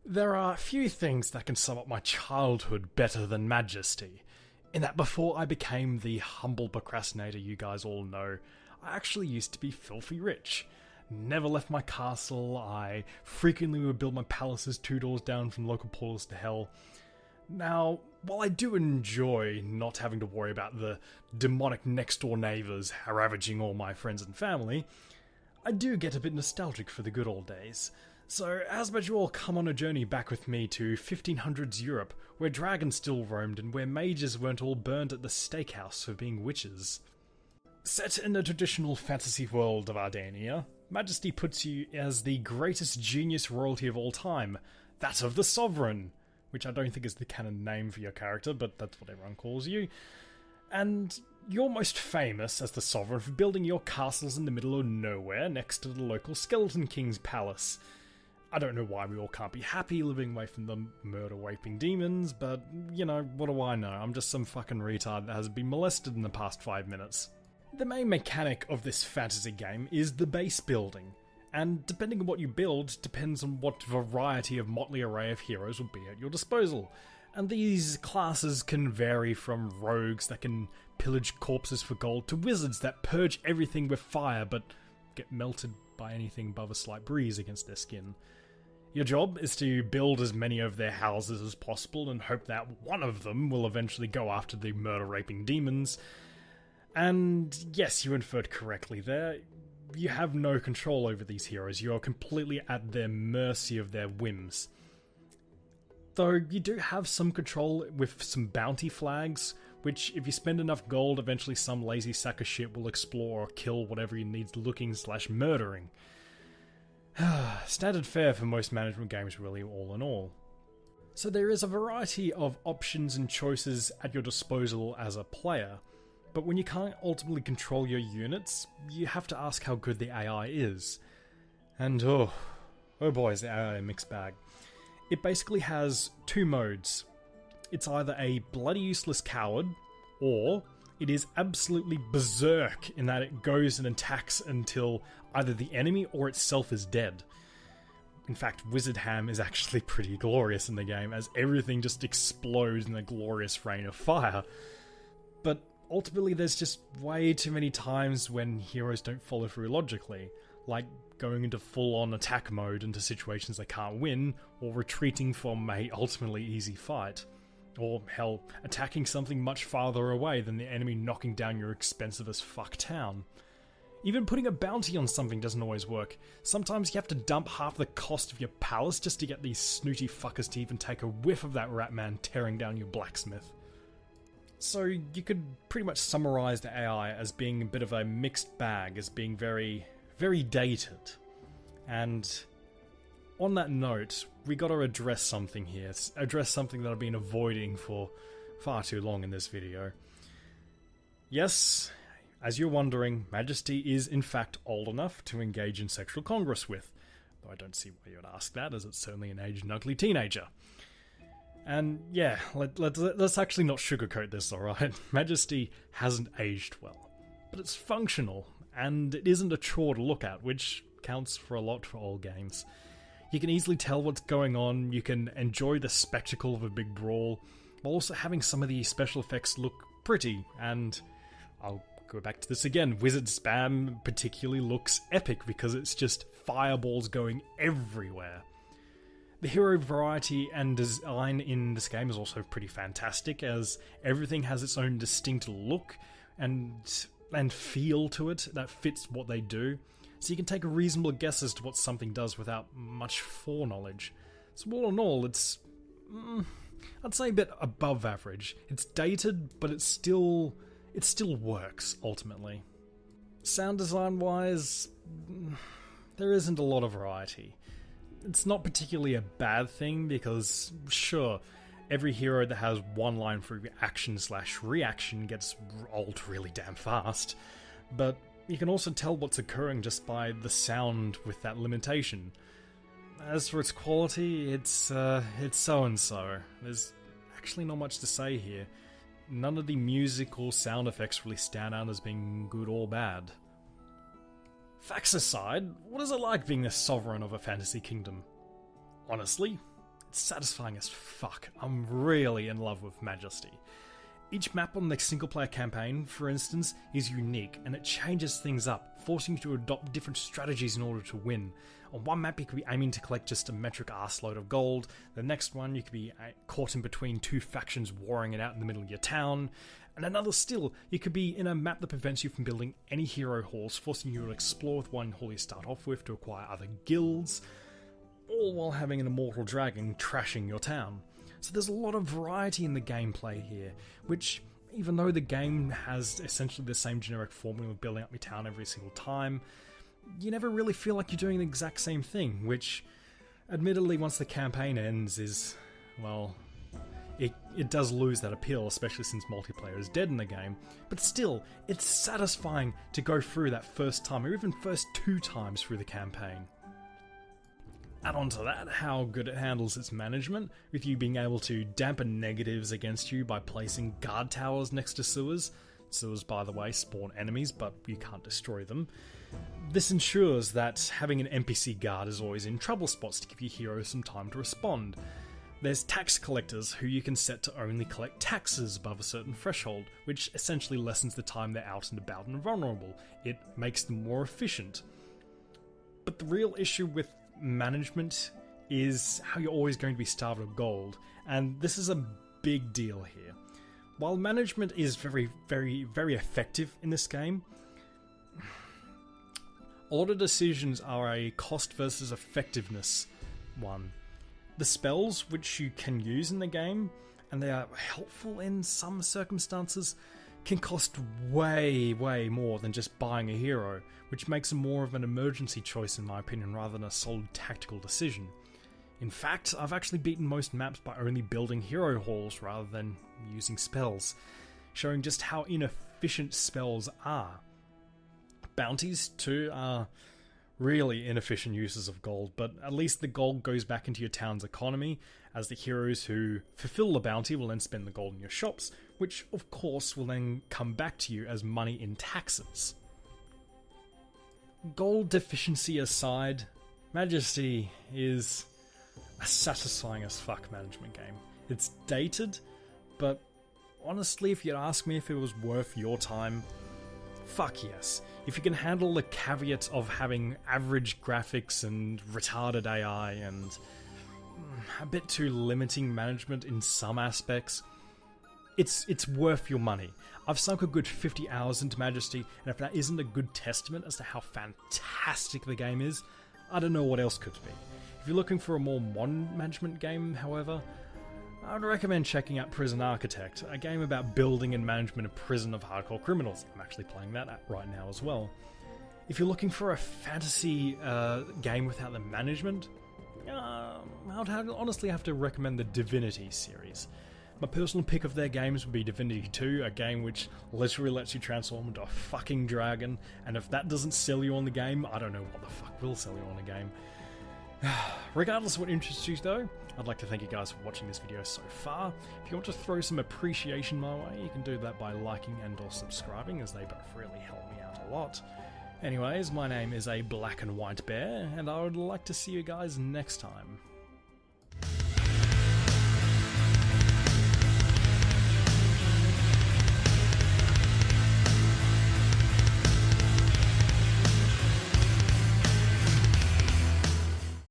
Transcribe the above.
There are few things that can sum up my childhood better than Majesty, in that before I became the humble procrastinator you guys all know, I actually used to be filthy rich. Never left my castle, I frequently would build my palaces 2 doors down from local portals to hell. Now, while I do enjoy not having to worry about the demonic next door neighbours ravaging all my friends and family, I do get a bit nostalgic for the good old days. So, as about you all come on a journey back with me to 1500s Europe, where dragons still roamed and where mages weren't all burned at the steakhouse for being witches. Set in the traditional fantasy world of Ardania, Majesty puts you as the greatest genius royalty of all time, that of the Sovereign, which I don't think is the canon name for your character, but that's what everyone calls you. And you're most famous as the Sovereign for building your castles in the middle of nowhere next to the local Skeleton King's palace. I don't know why we all can't be happy living away from the murder-raping demons, but, you know, what do I know? I'm just some fucking retard that has been molested in the past 5 minutes. The main mechanic of this fantasy game is the base building, and depending on what you build, depends on what variety of motley array of heroes will be at your disposal. And these classes can vary from rogues that can pillage corpses for gold to wizards that purge everything with fire but get melted by anything above a slight breeze against their skin. Your job is to build as many of their houses as possible and hope that one of them will eventually go after the murder-raping demons. And yes, you inferred correctly there. You have no control over these heroes. You are completely at their mercy of their whims. Though you do have some control with some bounty flags, which if you spend enough gold, eventually some lazy sack of shit will explore or kill whatever he needs looking/murdering. Standard fare for most management games really, all in all. So there is a variety of options and choices at your disposal as a player, but when you can't ultimately control your units, you have to ask how good the AI is. And oh boy, is the AI a mixed bag. It basically has 2 modes. It's either a bloody useless coward, or it is absolutely berserk in that it goes and attacks until either the enemy or itself is dead. In fact, Wizard Ham is actually pretty glorious in the game, as everything just explodes in a glorious rain of fire. But ultimately there's just way too many times when heroes don't follow through logically, like going into full-on attack mode into situations they can't win, or retreating from a ultimately easy fight. Or, hell, attacking something much farther away than the enemy knocking down your expensive as fuck town. Even putting a bounty on something doesn't always work. Sometimes you have to dump half the cost of your palace just to get these snooty fuckers to even take a whiff of that Ratman tearing down your blacksmith. So you could pretty much summarize the AI as being a bit of a mixed bag, as being very, very dated. And on that note, we gotta address something here. Address something that I've been avoiding for far too long in this video. Yes, as you're wondering, Majesty is in fact old enough to engage in sexual congress with. Though I don't see why you would ask that, as it's certainly an aged and ugly teenager. And yeah, let's actually not sugarcoat this, alright? Majesty hasn't aged well. But it's functional, and it isn't a chore to look at, which counts for a lot for all games. You can easily tell what's going on, you can enjoy the spectacle of a big brawl, while also having some of the special effects look pretty, and I'll go back to this again, Wizard Spam particularly looks epic because it's just fireballs going everywhere. The hero variety and design in this game is also pretty fantastic, as everything has its own distinct look and feel to it that fits what they do. So you can take a reasonable guess as to what something does without much foreknowledge. So all in all, it's, I'd say a bit above average. It's dated, but it still works, ultimately. Sound design wise, there isn't a lot of variety. It's not particularly a bad thing, because sure, every hero that has one line for action/reaction gets old really damn fast, but you can also tell what's occurring just by the sound with that limitation. As for its quality, it's so-and-so. There's actually not much to say here. None of the musical sound effects really stand out as being good or bad. Facts aside, what is it like being the sovereign of a fantasy kingdom? Honestly, satisfying as fuck. I'm really in love with Majesty. Each map on the single-player campaign, for instance, is unique, and it changes things up, forcing you to adopt different strategies in order to win. On one map you could be aiming to collect just a metric arseload of gold, the next one you could be caught in between two factions warring it out in the middle of your town, and another still, you could be in a map that prevents you from building any hero halls, forcing you to explore with one hall you start off with to acquire other guilds, all while having an immortal dragon trashing your town. So there's a lot of variety in the gameplay here, which, even though the game has essentially the same generic formula of building up your town every single time, you never really feel like you're doing the exact same thing, which, admittedly, once the campaign ends is, well, it does lose that appeal, especially since multiplayer is dead in the game, but still, it's satisfying to go through that first time, or even first 2 times through the campaign. Add on to that how good it handles its management, with you being able to dampen negatives against you by placing guard towers next to sewers. Sewers, by the way, spawn enemies, but you can't destroy them. This ensures that having an NPC guard is always in trouble spots to give your heroes some time to respond. There's tax collectors who you can set to only collect taxes above a certain threshold, which essentially lessens the time they're out and about and vulnerable. It makes them more efficient. But the real issue with management is how you're always going to be starved of gold, and this is a big deal here. While management is very, very, very effective in this game, a lot of decisions are a cost versus effectiveness one. The spells which you can use in the game, and they are helpful in some circumstances, can cost way, way more than just buying a hero, which makes them more of an emergency choice in my opinion rather than a solid tactical decision. In fact, I've actually beaten most maps by only building hero halls rather than using spells, showing just how inefficient spells are. Bounties too are really inefficient uses of gold, but at least the gold goes back into your town's economy, as the heroes who fulfill the bounty will then spend the gold in your shops, which of course will then come back to you as money in taxes. Gold deficiency aside, Majesty is a satisfying as fuck management game. It's dated, but honestly, if you'd ask me if it was worth your time, fuck yes. If you can handle the caveat of having average graphics and retarded AI and a bit too limiting management in some aspects, it's worth your money. I've sunk a good 50 hours into Majesty, and if that isn't a good testament as to how fantastic the game is, I don't know what else could be. If you're looking for a more modern management game, however, I would recommend checking out Prison Architect, a game about building and management a prison of hardcore criminals. I'm actually playing that right now as well. If you're looking for a fantasy game without the management, I would honestly have to recommend the Divinity series. My personal pick of their games would be Divinity 2, a game which literally lets you transform into a fucking dragon, and if that doesn't sell you on the game, I don't know what the fuck will sell you on a game. Regardless of what interests you though, I'd like to thank you guys for watching this video so far. If you want to throw some appreciation my way, you can do that by liking and or subscribing, as they both really help me out a lot. Anyways, my name is a Black and White Bear, and I would like to see you guys next time.